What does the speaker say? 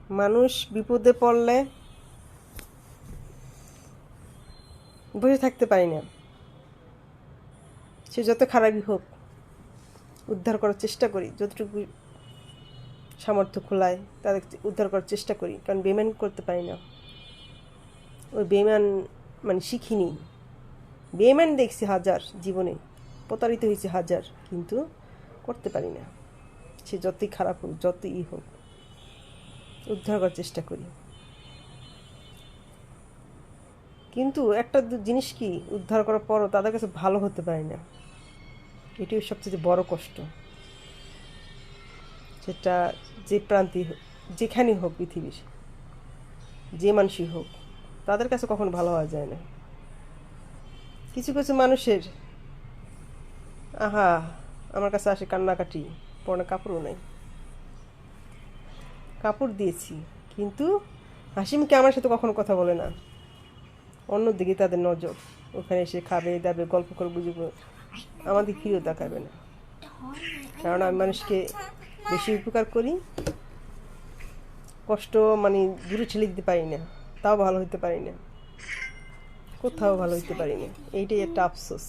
মানুষ বিপদে পড়লে বসে থাকতে পারি না। সে যত খারাপই হোক উদ্ধার করার চেষ্টা করি, যতটুকু সামর্থ্য খোলায় তাদের উদ্ধার করার চেষ্টা করি, কারণ বেইমান করতে পারি না। ওই বেইমান মানে শিখিনি। বেইমান দেখছি হাজার জীবনে, প্রতারিত হয়েছে হাজার, কিন্তু করতে পারি না। সে যতই খারাপ হোক, যতই হোক, উদ্ধার করার চেষ্টা করি। কিন্তু একটা জিনিস কি, উদ্ধার করার পরও তাদের কাছে ভালো হতে পারি না। এটাই সবচেয়ে বড় কষ্ট। সেটা যে প্রান্তি যেখানেই হোক, পৃথিবীর যে মানুষই হোক, তাদের কাছে কখনো ভালো হওয়া যায় না। কিছু কিছু মানুষের আহা আমার কাছে আসে কান্নাকাটি, পরনে কাপড়ও নেই, কাপড় দিয়েছি কিন্তু হাসিমুখে আমার সাথে কখনো কথা বলে না। অন্যদিকে তাদের নজর, ওখানে এসে খাবে দাবে, গল্প করে বুঝবো, আমাদের ফিরেও তাকাবে না। কারণ আমি মানুষকে বেশি উপকার করি, কষ্ট মানে দূরে ঠেলে দিতে পারি না, তাও ভালো হতে পারি না, কোথাও ভালো হতে পারি না। এইটাই একটা আফসোস।